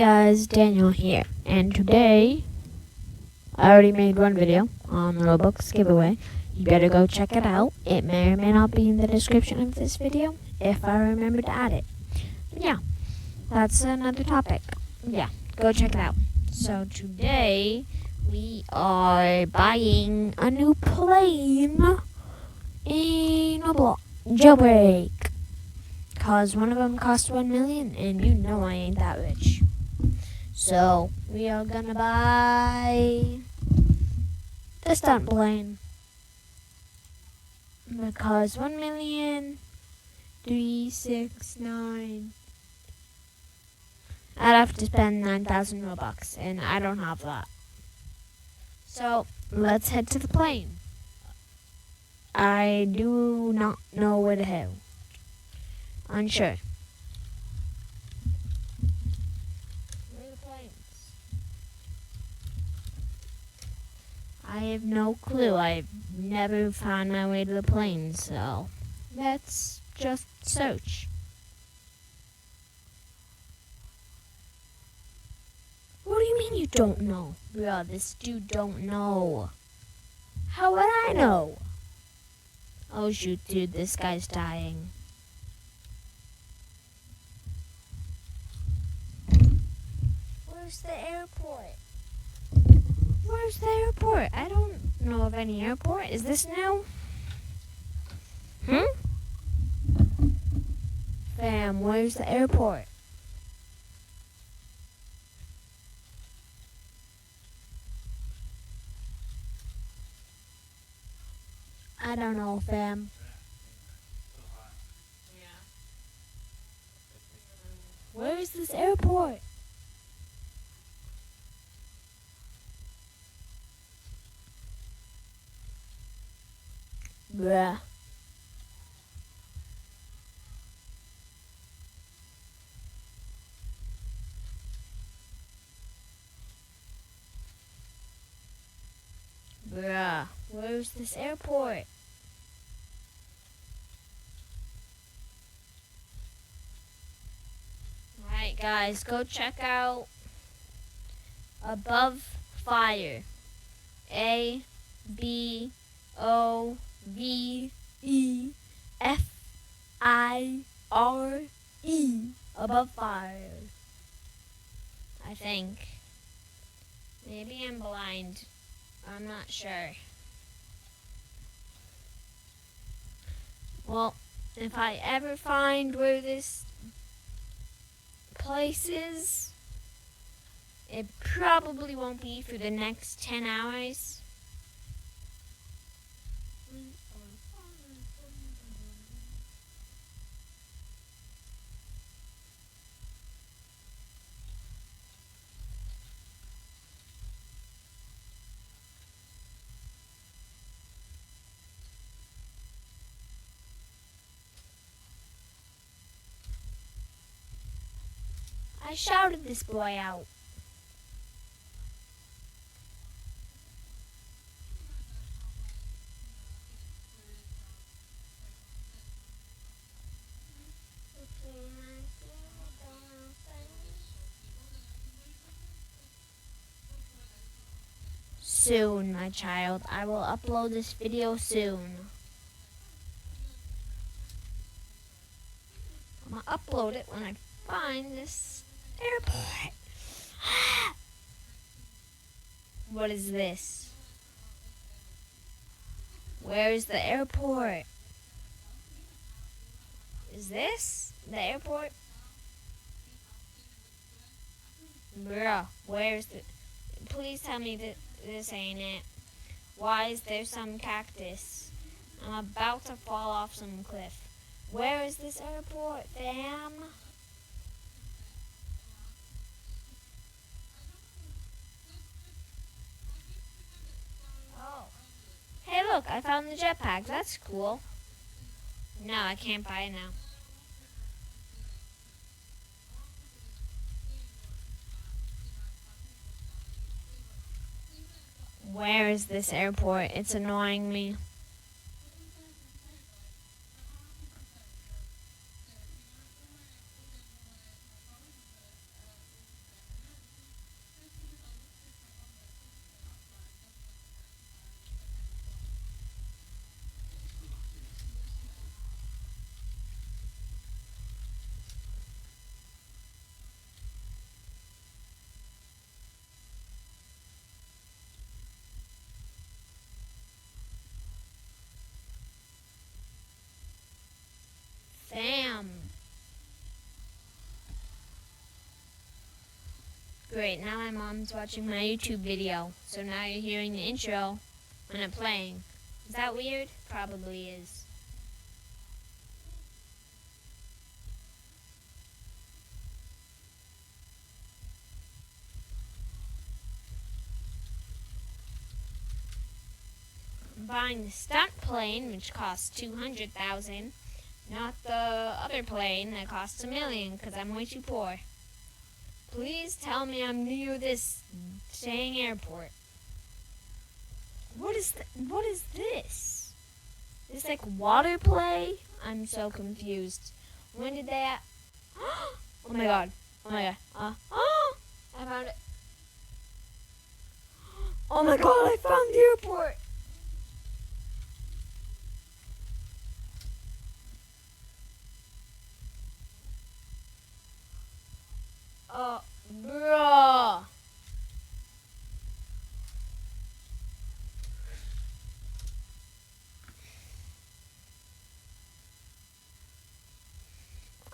guys, Daniel here, and today I already made one video on the Robux giveaway. You better go check it out. It may or may not be in the description of this video if I remember to add it. But yeah, that's another topic. Yeah, go check it out. So today we are buying a new plane in Roblox Jailbreak. Cause one of them cost 1 million, and you know I ain't that rich. So we are gonna buy the stunt plane because 1,369,000. I'd have to spend 9,000 Robux, and I don't have that. So let's head to the plane. I do not know where to head. Unsure. Where are the planes? I have no clue. I've never found my way to the plane, so let's just search. What do you mean you don't know? Bro, this dude don't know. How would I know? Oh shoot, dude, this guy's dying. Where's the airport? Where's the airport? I don't know of any airport. Is this new? Fam, where's the airport? I don't know, fam. Where is this airport? Bruh. Bruh, where's this airport? Alright guys, go check out Above Fire. ABOVEFIRE. Above Fire. I think. Maybe I'm blind. I'm not sure. Well, if I ever find where this place is, it probably won't be for the next 10 hours. I shouted this boy out. Soon, my child. I will upload this video soon. I'm gonna upload it when I find this airport. What is this? Where is the airport? Is this the airport? Bruh, where's the... Please tell me that this ain't it. Why is there some cactus? I'm about to fall off some cliff. Where is this airport, fam? Oh. Hey look, I found the jetpack. That's cool. No, I can't buy it now. Where is this airport? It's annoying me. Great, now my mom's watching my YouTube video, so now you're hearing the intro when I'm playing. Is that weird? Probably is. I'm buying the stunt plane, which costs $200,000, not the other plane that costs $1 million, because I'm way too poor. Please tell me I'm near this dang airport. What is this? This like water play? I'm so confused. When did they? Oh my god! Oh my god! I found it! Oh my god! I found the airport! Bruh!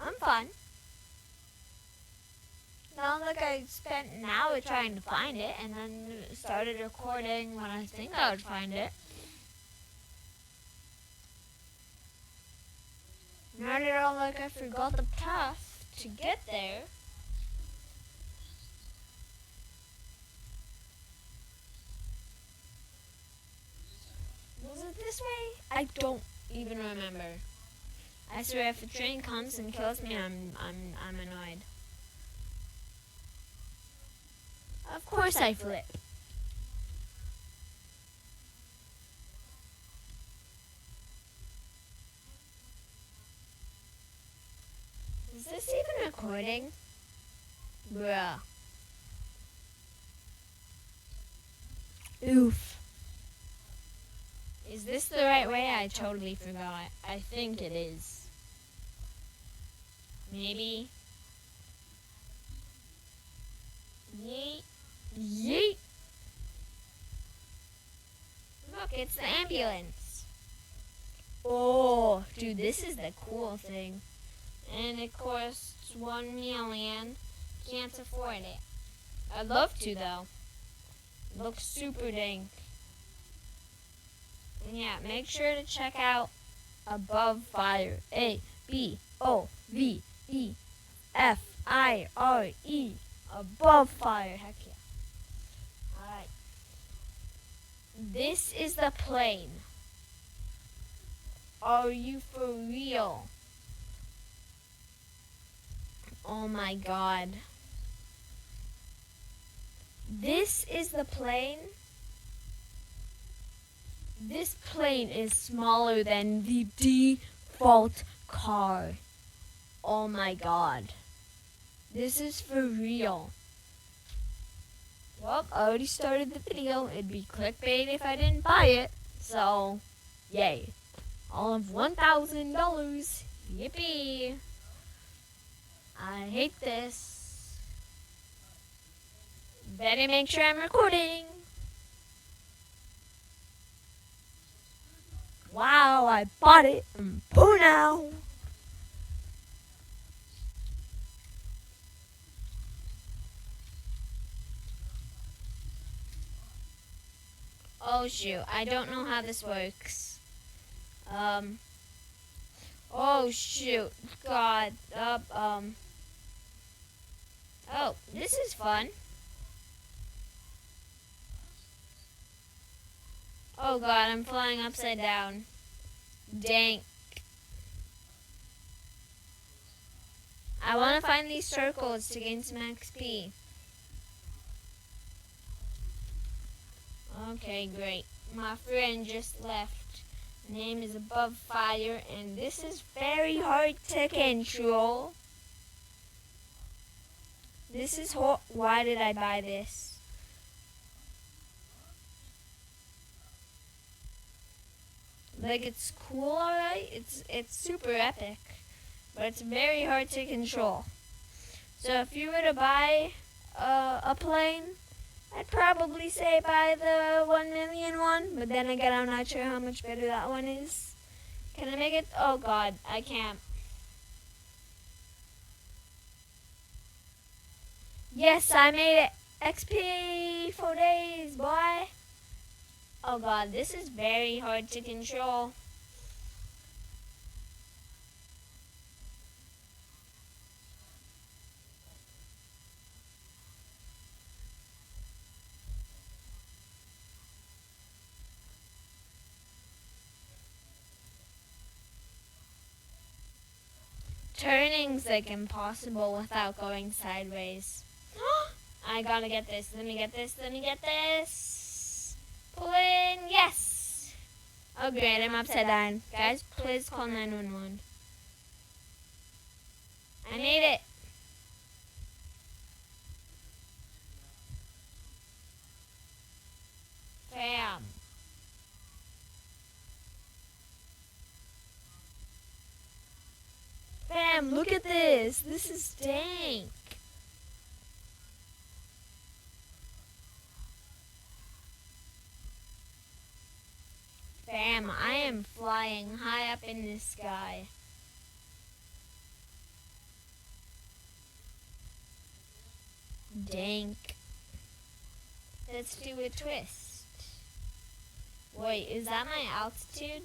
I'm fine. Not like I spent an hour trying to find it and then started recording when I think I would find it. Not at all like I forgot the path to get there. Was it this way? I don't even remember. I swear if a train comes and kills me, I'm annoyed. Of course I flip. Is this even recording? Bruh. Oof. Is this the right way? I totally forgot. I think it is. Maybe. Yeet. Yeet. Look, it's the ambulance. Oh, dude, this is the cool thing. And it costs $1 million. Can't afford it. I'd love to, though. Looks super dank. And yeah, make sure to check out Above Fire. ABOVEFIRE. Above Fire. Heck yeah. Alright. This is the plane. Are you for real? Oh my god. This is the plane. This plane is smaller than the default car. Oh my god. This is for real. Well, I already started the video. It'd be clickbait if I didn't buy it. So, yay. All of $1,000. Yippee. I hate this. Better make sure I'm recording. Wow, I bought it. I'm poor now. Oh shoot, I don't know how this works. Oh shoot, god, oh, this is fun. Oh god, I'm flying upside down. Dang. I want to find these circles to gain some XP. Okay, great. My friend just left. Name is Above Fire, and this is very hard to control. This is why did I buy this? Like, it's cool, alright? It's super epic, but it's very hard to control. So if you were to buy a plane, I'd probably say buy the 1 million one, but then again, I'm not sure how much better that one is. Can I make it? Oh god, I can't. Yes, I made it. XP 4 days, boy. Oh god, this is very hard to control. Turning's like impossible without going sideways. I gotta get this. Let me get this. Let me get this. Pull in. Yes. Oh great, I'm upside down. Guys, please call 911. I made it. Bam. Bam, look at this. This is dank. Bam, I am flying high up in the sky. Dank. Let's do a twist. Wait, is that my altitude?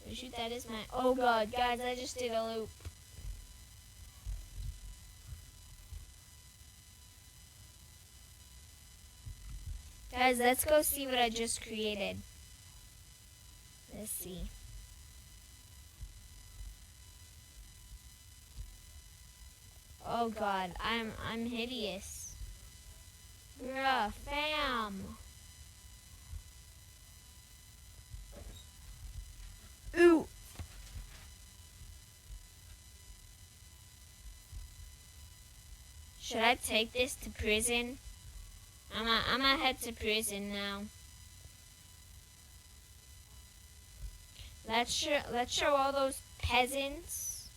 Oh shoot, that is my... Oh god, guys, I just did a loop. Guys, let's go see what I just created. Let's see. Oh god, I'm hideous. Bruh, fam. Ooh. Should I take this to prison? I'm gonna head to prison now. Let's show all those peasants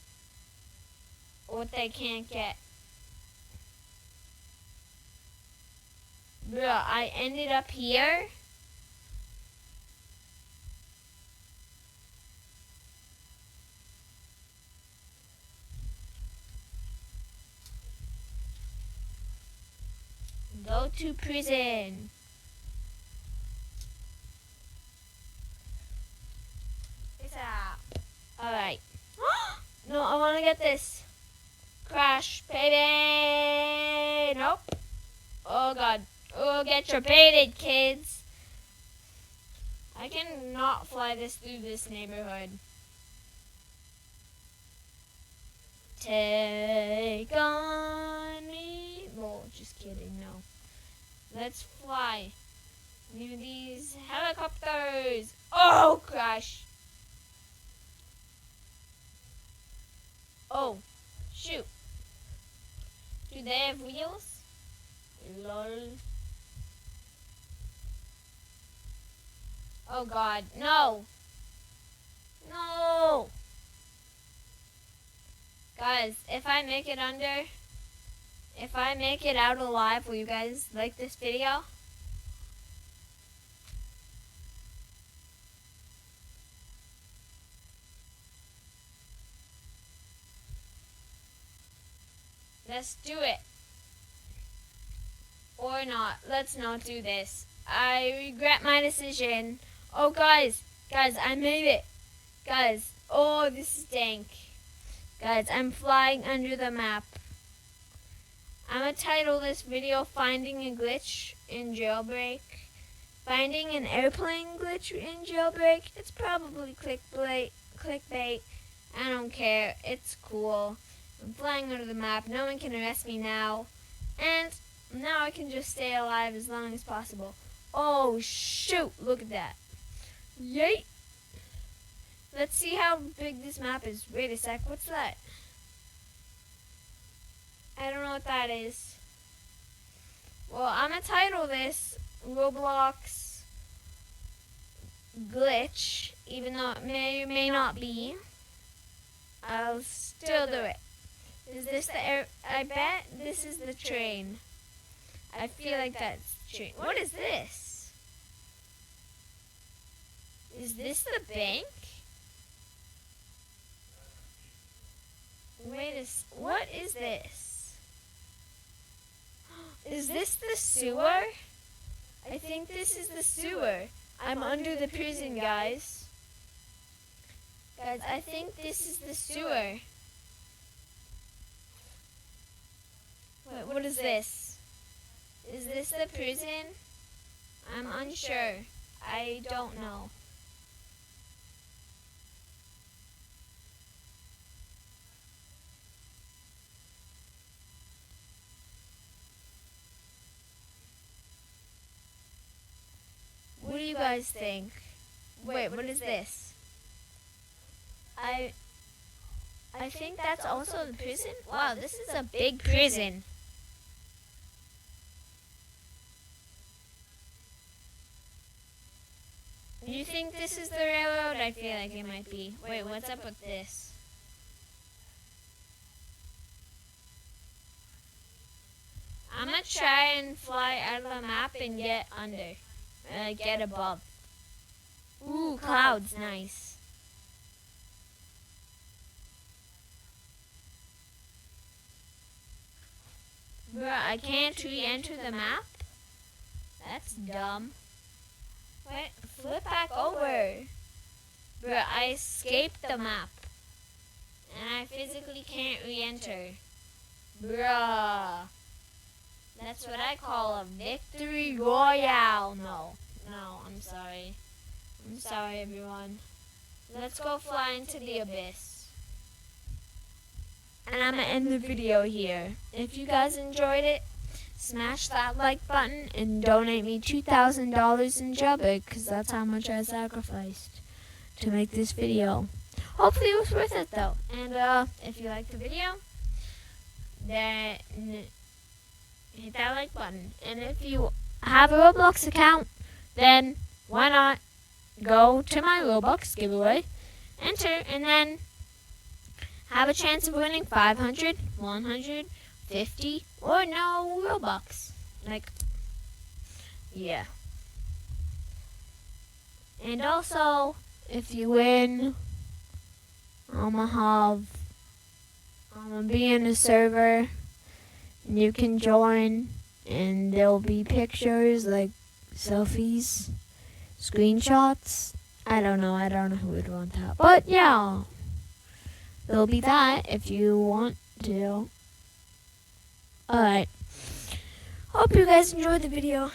what they can't get. Bruh, I ended up here. Go to prison. Peace out. Alright. No, I want to get this. Crash, baby. Nope. Oh god. Oh, get your baited, kids. I cannot fly this through this neighborhood. Take on me. Well, just kidding, no. Let's fly. Near these helicopters. Oh, crash. Oh, shoot. Do they have wheels? Lol. Oh god, no. No. Guys, if I make it out alive, will you guys like this video? Let's do it. Or not. Let's not do this. I regret my decision. Oh, guys, I made it. Guys, oh, this is dank. Guys, I'm flying under the map. I'm gonna title this video Finding a Glitch in Jailbreak. Finding an airplane glitch in Jailbreak. It's probably clickbait. I don't care. It's cool. I'm flying under the map. No one can arrest me now. And now I can just stay alive as long as possible. Oh, shoot. Look at that. Yay. Let's see how big this map is. Wait a sec. What's that? I don't know what that is. Well, I'm going to title this Roblox Glitch. Even though it may or may not be. I'll still do it. Is this the air? I bet this is the train. I feel like that's the train. What is this? Is this the bank? Wait a what is this? Is Is this the sewer? I think this is the sewer. I'm under the prison, guys. Guys, I think this is the sewer. Wait, what is this? Is this the prison? I'm unsure. I don't know. What do you guys think? Wait, what is this? I think that's also the prison. Wow, this is a big prison. You think this is the railroad? I feel like it might be. Wait, what's up with this? I'm gonna try and fly out of the map and get under. Get above. Ooh, clouds, nice. Bruh, I can't re-enter the map? That's dumb. Wait, flip back over. Bruh, I escaped the map. And I physically can't re-enter. Bruh. That's what I call a victory royale. No, I'm sorry. I'm sorry, everyone. Let's go fly into the abyss. And I'm going to end the video here. If you guys enjoyed it, smash that like button and donate me $2,000 in Jailbreak, because that's how much I sacrificed to make this video. Hopefully it was worth it, though. And if you liked the video, then hit that like button. And if you have a Roblox account, then why not go to my Roblox giveaway, enter, and then have a chance of winning 500, 100, 50, or no Robux. Yeah. And also, if you win, I'm gonna be in a server, and you can join, and there'll be pictures, like selfies, screenshots. I don't know who would want that, but yeah, there'll be that if you want to. Alright, hope you guys enjoyed the video.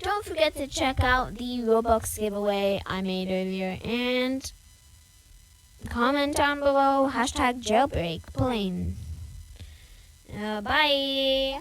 Don't forget to check out the Robux giveaway I made earlier, and comment down below #jailbreak plain. Bye.